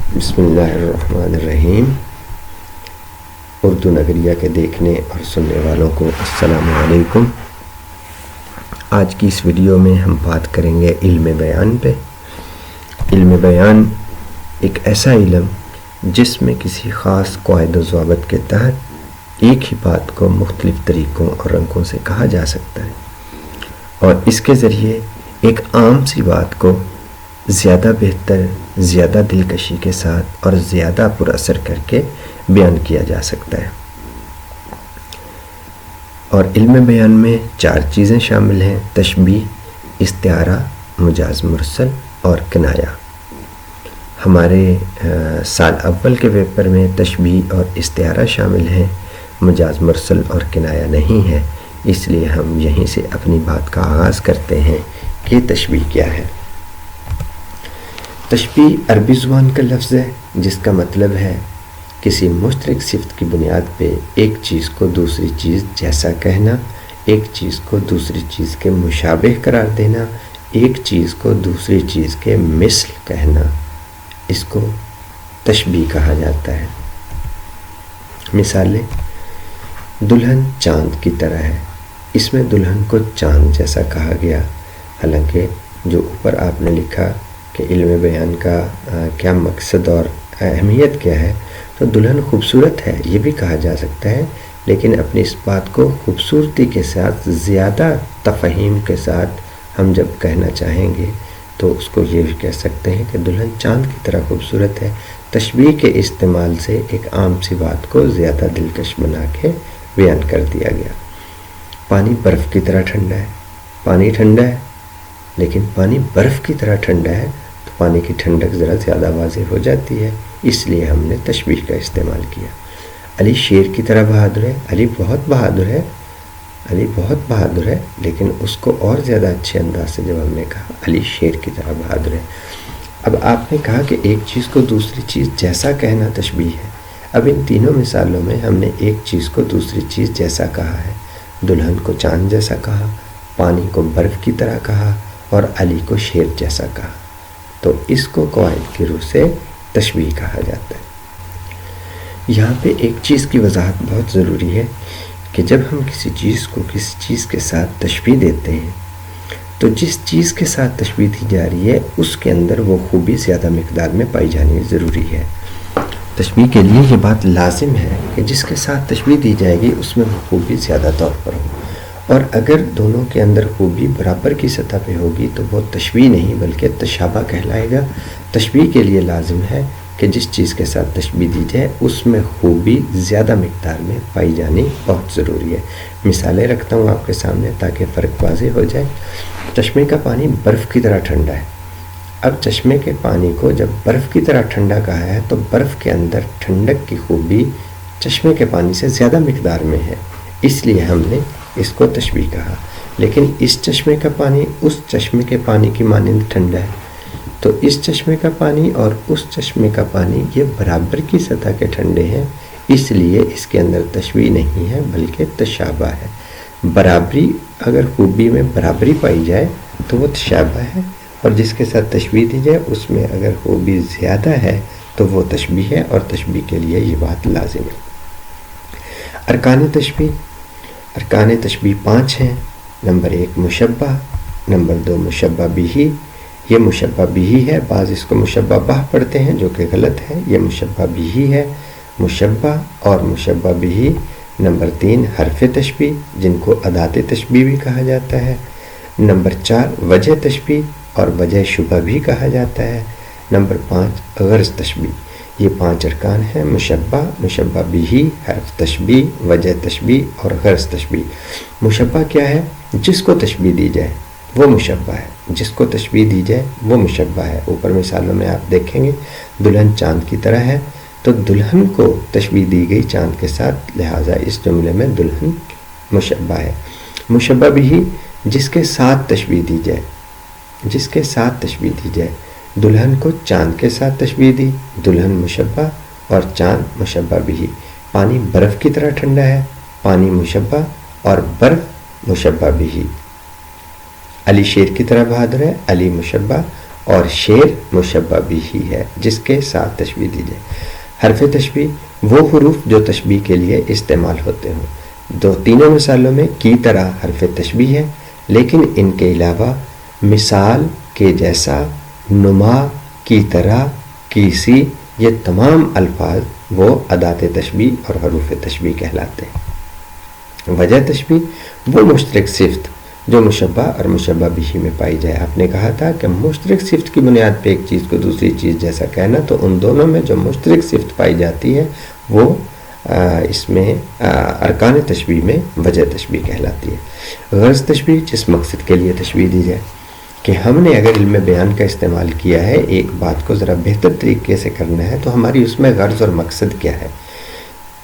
بسم اللہ الرحمن الرحیم۔ اردو نگریہ کے دیکھنے اور سننے والوں کو السلام علیکم۔ آج کی اس ویڈیو میں ہم بات کریں گے علم بیان پہ۔ علم بیان ایک ایسا علم جس میں کسی خاص قواعد و ضوابط کے تحت ایک ہی بات کو مختلف طریقوں اور رنگوں سے کہا جا سکتا ہے، اور اس کے ذریعے ایک عام سی بات کو زیادہ بہتر، زیادہ دلکشی کے ساتھ اور زیادہ پر اثر کر کے بیان کیا جا سکتا ہے۔ اور علم بیان میں 4 چیزیں شامل ہیں: تشبیہ، استعارہ، مجاز مرسل اور کنایہ۔ ہمارے سال اول کے پیپر میں تشبیہ اور استعارہ شامل ہیں، مجاز مرسل اور کنایہ نہیں ہے، اس لیے ہم یہیں سے اپنی بات کا آغاز کرتے ہیں کہ تشبیہ کیا ہے۔ تشبیہ عربی زبان کا لفظ ہے جس کا مطلب ہے کسی مشترک صفت کی بنیاد پہ ایک چیز کو دوسری چیز جیسا کہنا، ایک چیز کو دوسری چیز کے مشابہ قرار دینا، ایک چیز کو دوسری چیز کے مثل کہنا، اس کو تشبیہ کہا جاتا ہے۔ مثالیں: دلہن چاند کی طرح ہے، اس میں دلہن کو چاند جیسا کہا گیا، حالانکہ جو اوپر آپ نے لکھا کہ علم بیان کا کیا مقصد اور اہمیت کیا ہے، تو دلہن خوبصورت ہے یہ بھی کہا جا سکتا ہے، لیکن اپنی اس بات کو خوبصورتی کے ساتھ زیادہ تفہیم کے ساتھ ہم جب کہنا چاہیں گے تو اس کو یہ بھی کہہ سکتے ہیں کہ دلہن چاند کی طرح خوبصورت ہے۔ تشبیہ کے استعمال سے ایک عام سی بات کو زیادہ دلکش بنا کے بیان کر دیا گیا۔ پانی برف کی طرح ٹھنڈا ہے، پانی ٹھنڈا ہے لیکن پانی برف کی طرح ٹھنڈا ہے تو پانی کی ٹھنڈک ذرا زیادہ واضح ہو جاتی ہے، اس لیے ہم نے تشبیہ کا استعمال کیا۔ علی شیر کی طرح بہادر ہے، علی بہت بہادر ہے، علی بہت بہادر ہے، لیکن اس کو اور زیادہ اچھے انداز سے جب ہم نے کہا علی شیر کی طرح بہادر ہے۔ اب آپ نے کہا کہ ایک چیز کو دوسری چیز جیسا کہنا تشبیہ ہے۔ اب ان تینوں مثالوں میں ہم نے ایک چیز کو دوسری چیز جیسا کہا ہے، دلہن کو چاند جیسا کہا، پانی کو برف کی طرح کہا اور علی کو شیر جیسا کہا، تو اس کو قواعد کی روح سے تشبیہ کہا جاتا ہے۔ یہاں پہ ایک چیز کی وضاحت بہت ضروری ہے کہ جب ہم کسی چیز کو کسی چیز کے ساتھ تشبیہ دیتے ہیں تو جس چیز کے ساتھ تشبیہ دی جا رہی ہے اس کے اندر وہ خوبی زیادہ مقدار میں پائی جانی ضروری ہے۔ تشبیہ کے لیے یہ بات لازم ہے کہ جس کے ساتھ تشبیہ دی جائے گی اس میں وہ خوبی زیادہ طور پر ہو، اور اگر دونوں کے اندر خوبی برابر کی سطح پہ ہوگی تو وہ تشبیہ نہیں بلکہ تشابہ کہلائے گا۔ تشبیہ کے لیے لازم ہے کہ جس چیز کے ساتھ تشبیہ دی جائے اس میں خوبی زیادہ مقدار میں پائی جانی بہت ضروری ہے۔ مثالیں رکھتا ہوں آپ کے سامنے تاکہ فرق واضح ہو جائے۔ چشمے کا پانی برف کی طرح ٹھنڈا ہے۔ اب چشمے کے پانی کو جب برف کی طرح ٹھنڈا کہا ہے تو برف کے اندر ٹھنڈک کی خوبی چشمے کے پانی سے زیادہ مقدار میں ہے، اس لیے ہم نے اس کو تشبیہ کہا۔ لیکن اس چشمے کا پانی اس چشمے کے پانی کی مانند ٹھنڈا ہے، تو اس چشمے کا پانی اور اس چشمے کا پانی یہ برابر کی سطح کے ٹھنڈے ہیں، اس لیے اس کے اندر تشبیہ نہیں ہے بلکہ تشابہ ہے۔ برابری، اگر خوبی میں برابری پائی جائے تو وہ تشابہ ہے، اور جس کے ساتھ تشبیہ دی جائے اس میں اگر خوبی زیادہ ہے تو وہ تشبیہ ہے، اور تشبیہ کے لیے یہ بات لازم ہے۔ ارکان تشبیہ۔ ارکان تشبیہ 5 ہیں۔ نمبر 1 مشبہ، نمبر 2 مشبہ بہ، یہ مشبہ بہ ہے، بعض اس کو مشبہ بہ پڑھتے ہیں جو کہ غلط ہے، یہ مشبہ بہ ہے، مشبہ اور مشبہ بہ۔ نمبر 3 حرف تشبیہ جن کو ادات تشبیہ بھی کہا جاتا ہے۔ نمبر 4 وجہ تشبیہ اور وجہ شبہ بھی کہا جاتا ہے۔ نمبر 5 غرض تشبیہ۔ یہ 5 ارکان ہیں: مشبہ، مشبہ بہ، حرف تشبیہ، وجہ تشبیہ اور غرض تشبیہ۔ مشبہ کیا ہے؟ جس کو تشبیہ دی جائے وہ مشبہ ہے، جس کو تشبیہ دی جائے وہ مشبہ ہے۔ اوپر مثالوں میں آپ دیکھیں گے دلہن چاند کی طرح ہے، تو دلہن کو تشبیہ دی گئی چاند کے ساتھ، لہٰذا اس جملے میں دلہن مشبہ ہے۔ مشبہ بہ جس کے ساتھ تشبیہ دی جائے، جس کے ساتھ تشبیہ دی جائے، دلہن کو چاند کے ساتھ تشبیہ دی، دلہن مشبہ اور چاند مشبہ بہ۔ پانی برف کی طرح ٹھنڈا ہے، پانی مشبہ اور برف مشبہ بہ۔ علی شیر کی طرح بہادر ہے، علی مشبہ اور شیر مشبہ بھی ہی ہے جس کے ساتھ تشبیہ دی جائے۔ حرف تشبیہ وہ حروف جو تشبیہ کے لیے استعمال ہوتے ہوں۔ تینوں مثالوں میں کی طرح حرف تشبیہ ہے، لیکن ان کے علاوہ مثال کے جیسا، نما، کی طرح، کیسی، یہ تمام الفاظ وہ ادات تشبیہ اور حروف تشبیہ کہلاتے ہیں۔ وجہ تشبیہ وہ مشترک صفت جو مشبہ اور مشبہ بھی میں پائی جائے۔ آپ نے کہا تھا کہ مشترک صفت کی بنیاد پہ ایک چیز کو دوسری چیز جیسا کہنا، تو ان دونوں میں جو مشترک صفت پائی جاتی ہے وہ اس میں ارکان تشبیہ میں وجہ تشبیہ کہلاتی ہے۔ غرض تشبیہ جس مقصد کے لیے تشبیہ دی جائے کہ ہم نے اگر علم بیان کا استعمال کیا ہے، ایک بات کو ذرا بہتر طریقے سے کرنا ہے، تو ہماری اس میں غرض اور مقصد کیا ہے۔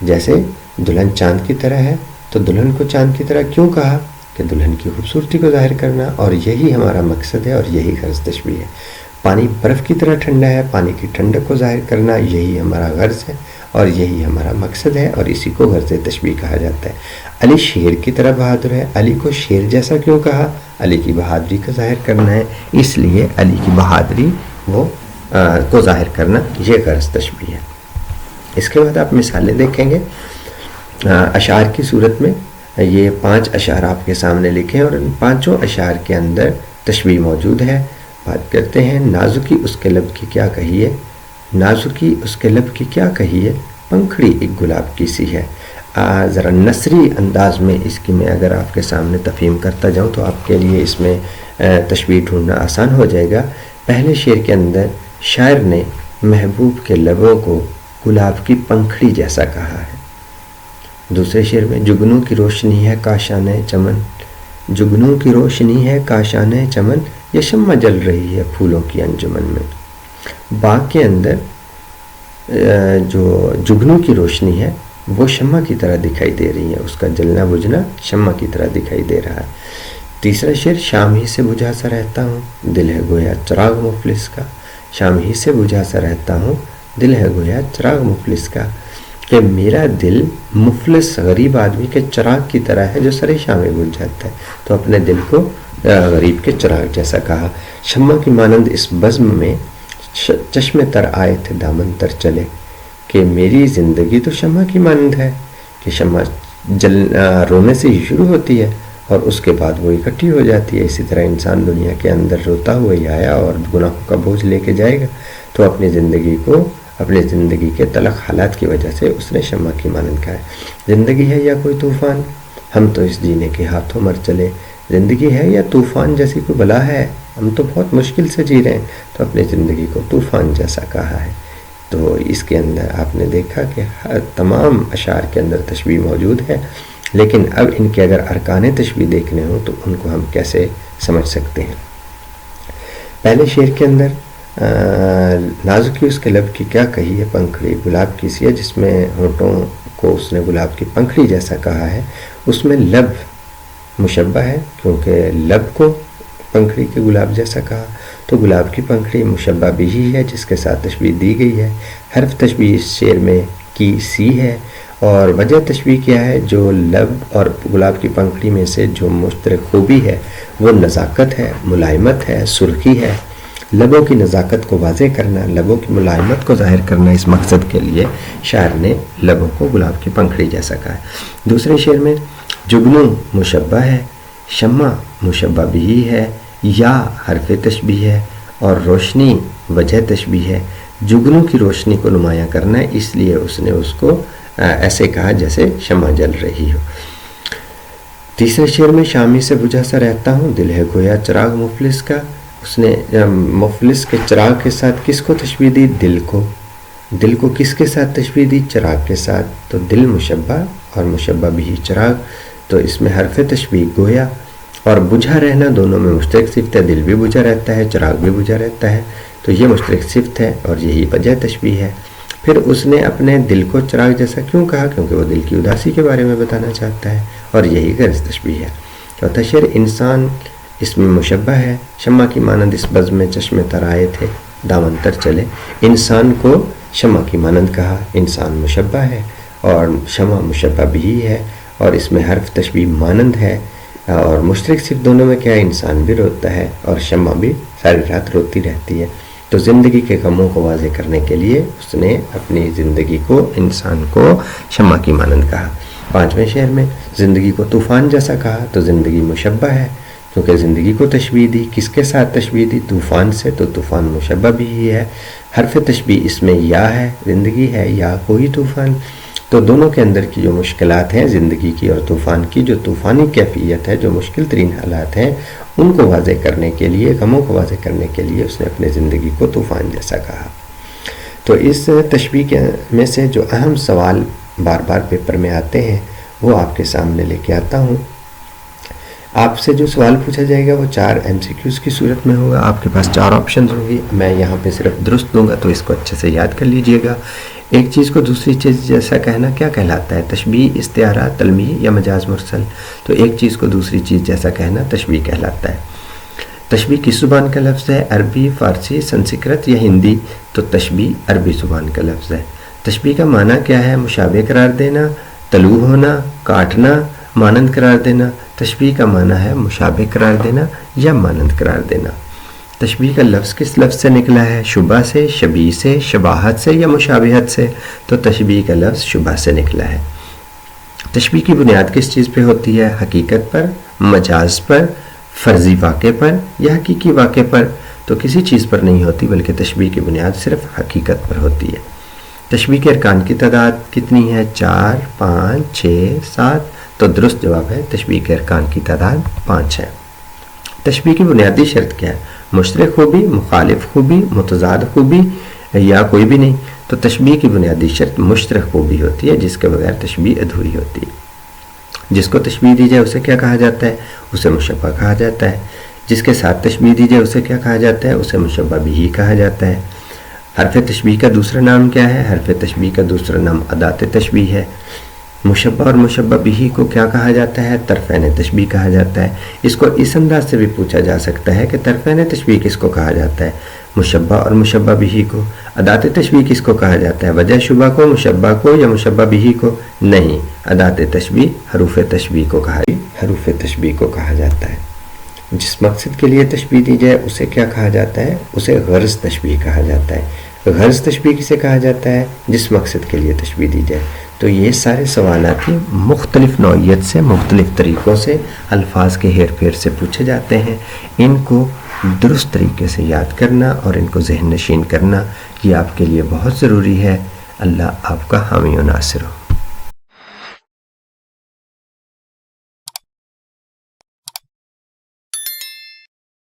جیسے دلہن چاند کی طرح ہے، تو دلہن کو چاند کی طرح کیوں کہا؟ کہ دلہن کی خوبصورتی کو ظاہر کرنا، اور یہی ہمارا مقصد ہے اور یہی غرض تشبیہ ہے۔ پانی برف کی طرح ٹھنڈا ہے، پانی کی ٹھنڈک کو ظاہر کرنا، یہی ہمارا غرض ہے اور یہی ہمارا مقصد ہے، اور اسی کو غرض تشبیہ کہا جاتا ہے۔ علی شیر کی طرح بہادر ہے، علی کو شیر جیسا کیوں کہا؟ علی کی بہادری کا ظاہر کرنا ہے، اس لیے علی کی بہادری کو ظاہر کرنا، یہ غرض تشبیہ ہے۔ اس کے بعد آپ مثالیں دیکھیں گے اشعار کی صورت میں۔ یہ 5 اشعار آپ کے سامنے لکھے ہیں اور ان 5 اشعار کے اندر تشبیہ موجود ہے۔ بات کرتے ہیں نازکی اس کے لب کی کیا کہیے، نازکی اس کے لب کی کیا کہیے، پنکھڑی ایک گلاب کی سی ہے۔ ذرا نثری انداز میں اس کی میں اگر آپ کے سامنے تفہیم کرتا جاؤں تو آپ کے لیے اس میں تشبیہ ڈھونڈنا آسان ہو جائے گا۔ پہلے شعر کے اندر شاعر نے محبوب کے لبوں کو گلاب کی پنکھڑی جیسا کہا ہے۔ دوسرے شعر میں جگنوں کی روشنی ہے کاشانہ چمن، جگنوں کی روشنی ہے کاشانہ چمن، یہ شمع جل رہی ہے پھولوں کی انجمن میں۔ باغ کے اندر جو جگنوں کی روشنی ہے وہ شمع کی طرح دکھائی دے رہی ہے، اس کا جلنا بجھنا شمع کی طرح دکھائی دے رہا ہے۔ تیسرا شعر شام ہی سے بجھا سا رہتا ہوں، دل ہے گویا چراغ مفلس کا، شام ہی سے بجھا سا رہتا ہوں، دل ہے گویا چراغ مفلس کا، کہ میرا دل مفلس غریب آدمی کے چراغ کی طرح ہے جو سرے شام میں بجھ جاتا ہے، تو اپنے دل کو غریب کے چراغ جیسا کہا۔ شمع کی مانند اس بزم میں چشمے تر آئے تھے دامن تر چلے، کہ میری زندگی تو شمع کی مانند ہے کہ شمع رونے سے ہی شروع ہوتی ہے اور اس کے بعد وہ اکٹھی ہو جاتی ہے۔ اسی طرح انسان دنیا کے اندر روتا ہوا ہی آیا اور گناہوں کا بوجھ لے کے جائے گا، تو اپنی زندگی کے تلخ حالات کی وجہ سے اس نے شمع کی مانند کہا ہے۔ زندگی ہے یا کوئی طوفان، ہم تو اس جینے کے ہاتھوں مر چلے، زندگی ہے یا طوفان جیسی کوئی بلا ہے، ہم تو بہت مشکل سے جی رہے ہیں، تو اپنی زندگی کو طوفان جیسا کہا ہے۔ تو اس کے اندر آپ نے دیکھا کہ تمام اشعار کے اندر تشبیہ موجود ہے، لیکن اب ان کے اگر ارکان تشبیہ دیکھنے ہوں تو ان کو ہم کیسے سمجھ سکتے ہیں۔ پہلے شعر کے اندر نازکی اس کے لب کی کیا کہی ہے، پنکھڑی گلاب کی سی ہے، جس میں ہونٹوں کو اس نے گلاب کی پنکھڑی جیسا کہا ہے، اس میں لب مشبہ ہے کیونکہ لب کو پنکھڑی کے گلاب جیسا کہا، تو گلاب کی پنکھڑی مشبہ بھی ہی ہے جس کے ساتھ تشبیہ دی گئی ہے۔ حرف تشبیہ اس شعر میں کی سی ہے، اور وجہ تشبیہ کیا ہے، جو لب اور گلاب کی پنکھڑی میں سے جو مشترک خوبی ہے وہ نزاکت ہے، ملائمت ہے، سرخی ہے۔ لبوں کی نزاکت کو واضح کرنا، لبوں کی ملائمت کو ظاہر کرنا، اس مقصد کے لیے شاعر نے لبوں کو گلاب کی پنکھڑی جیسا کہا ہے۔ دوسرے شعر میں جگنو مشبہ ہے، شمع مشبہ بھی ہے، یا حرف تشبیہ ہے، اور روشنی وجہ تشبیہ ہے۔ جگنو کی روشنی کو نمایاں کرنا ہے، اس لیے اس نے اس کو ایسے کہا جیسے شمع جل رہی ہو۔ تیسرے شعر میں شامی سے بجھا سا رہتا ہوں، دل ہے گویا چراغ مفلس کا، اس نے مفلس کے چراغ کے ساتھ کس کو تشبیہ دی؟ دل کو۔ دل کو کس کے ساتھ تشبیہ دی؟ چراغ کے ساتھ، تو دل مشبہ اور مشبہ بھی چراغ، تو اس میں حرف تشبیہ گویا اور بجھا رہنا دونوں میں مشترک صفت ہے، دل بھی بجھا رہتا ہے، چراغ بھی بجھا رہتا ہے، تو یہ مشترک صفت ہے اور یہی وجہ تشبیہ ہے۔ پھر اس نے اپنے دل کو چراغ جیسا کیوں کہا؟ کیونکہ وہ دل کی اداسی کے بارے میں بتانا چاہتا ہے، اور یہی غرض تشبیہ ہے۔ چوتھا شعر انسان اس میں مشبہ ہے، شمع کی مانند اس بزم میں چشمے تر آئے تھے دامن تر چلے، انسان کو شمع کی مانند کہا، انسان مشبہ ہے اور شمع مشبہ بھی ہے، اور اس میں حرف تشبیہ مانند ہے، اور مشترک صرف دونوں میں کیا ہے؟ انسان بھی روتا ہے اور شمع بھی ساری رات روتی رہتی ہے۔ تو زندگی کے غموں کو واضح کرنے کے لیے اس نے اپنی زندگی کو، انسان کو شمع کی مانند کہا۔ 5ویں شعر میں زندگی کو طوفان جیسا کہا، تو زندگی مشبہ ہے کیونکہ زندگی کو تشبیہ دی۔ کس کے ساتھ تشبیہ دی؟ طوفان سے، تو طوفان مشبہ بھی ہی ہے۔ حرف تشبیہ اس میں یا ہے، زندگی ہے، یا کوئی طوفان، تو دونوں کے اندر کی جو مشکلات ہیں زندگی کی اور طوفان کی، جو طوفانی کیفیت ہے، جو مشکل ترین حالات ہیں، ان کو واضح کرنے کے لیے، غموں کو واضح کرنے کے لیے اس نے اپنے زندگی کو طوفان جیسا کہا۔ تو اس تشبیہ میں سے جو اہم سوال بار بار پیپر میں آتے ہیں وہ آپ کے سامنے لے کے آتا ہوں۔ آپ سے جو سوال پوچھا جائے گا وہ 4 MCQs کی صورت میں ہوگا۔ آپ کے پاس 4 آپشنز ہوں گی، میں یہاں پہ صرف درست دوں گا، تو اس کو اچھے سے یاد کر لیجئے گا۔ ایک چیز کو دوسری چیز جیسا کہنا کیا کہلاتا ہے؟ تشبیہ، استعارہ، تلمیح یا مجاز مرسل؟ تو ایک چیز کو دوسری چیز جیسا کہنا تشبیہ کہلاتا ہے۔ تشبیہ کس زبان کا لفظ ہے؟ عربی، فارسی، سنسکرت یا ہندی؟ تو تشبیہ عربی زبان کا لفظ ہے۔ تشبیہ کا معنی کیا ہے؟ مشابہ قرار دینا، طلوع ہونا، کاٹنا، مانند قرار دینا۔ تشبیہ کا معنی ہے مشابہ قرار دینا یا مانند قرار دینا۔ تشبیہ کا لفظ کس لفظ سے نکلا ہے؟ شبہ سے، شبیہ سے، شباہت سے یا مشابہت سے؟ تو تشبیہ کا لفظ شبہ سے نکلا ہے۔ تشبیہ کی بنیاد کس چیز پہ ہوتی ہے؟ حقیقت پر، مجاز پر، فرضی واقع پر یا حقیقی واقع پر؟ تو کسی چیز پر نہیں ہوتی، بلکہ تشبیہ کی بنیاد صرف حقیقت پر ہوتی ہے۔ تشبیہ کے ارکان کی تعداد کتنی ہے؟ 4، 5، 6، 7؟ تو درست جواب ہے تشبیہ کے ارکان کی تعداد 5 ہے۔ تشبیہ کی بنیادی شرط کیا ہے؟ مشترک خوبی، مخالف خوبی، متضاد خوبی یا کوئی بھی نہیں؟ تو تشبیہ کی بنیادی شرط مشترک خوبی ہوتی ہے، جس کے بغیر تشبیہ ادھوری ہوتی ہے۔ جس کو تشبیہ دی جائے اسے کیا کہا جاتا ہے؟ اسے مشبہ کہا جاتا ہے۔ جس کے ساتھ تشبیہ دی جائے اسے کیا کہا جاتا ہے؟ اسے مشبہ بھی کہا جاتا ہے۔ حرف تشبیہ کا دوسرا نام کیا ہے؟ حرف تشبیہ کا دوسرا نام ادات تشبیہ ہے۔ مشبہ اور مشبہ بھی کو کیا کہا جاتا ہے؟ طرفین تشبیہ کہا جاتا ہے۔ اس کو اس انداز سے بھی پوچھا جا سکتا ہے کہ طرفین تشبیہ کس کو کہا جاتا ہے؟ مشبہ اور مشبہ بھی کو۔ ادات تشبیہ کس کو کہا جاتا ہے؟ وجہ شبہ کو، مشبہ کو یا مشبہ بھی کو؟ نہیں، ادات تشبیہ حروف تشبیہ کو کہا جاتا ہے۔ جس مقصد کے لیے تشبیہ دی جائے اسے کیا کہا جاتا ہے؟ اسے غرض تشبیہ کہا جاتا ہے۔ غرض تشبیہ کسے کہا جاتا ہے؟ جس مقصد کے لیے تشبیہ دی جائے۔ تو یہ سارے سوالات مختلف نوعیت سے، مختلف طریقوں سے، الفاظ کے ہیر پھیر سے پوچھے جاتے ہیں۔ ان کو درست طریقے سے یاد کرنا اور ان کو ذہن نشین کرنا یہ آپ کے لیے بہت ضروری ہے۔ اللہ آپ کا حامی و ناصر ہو۔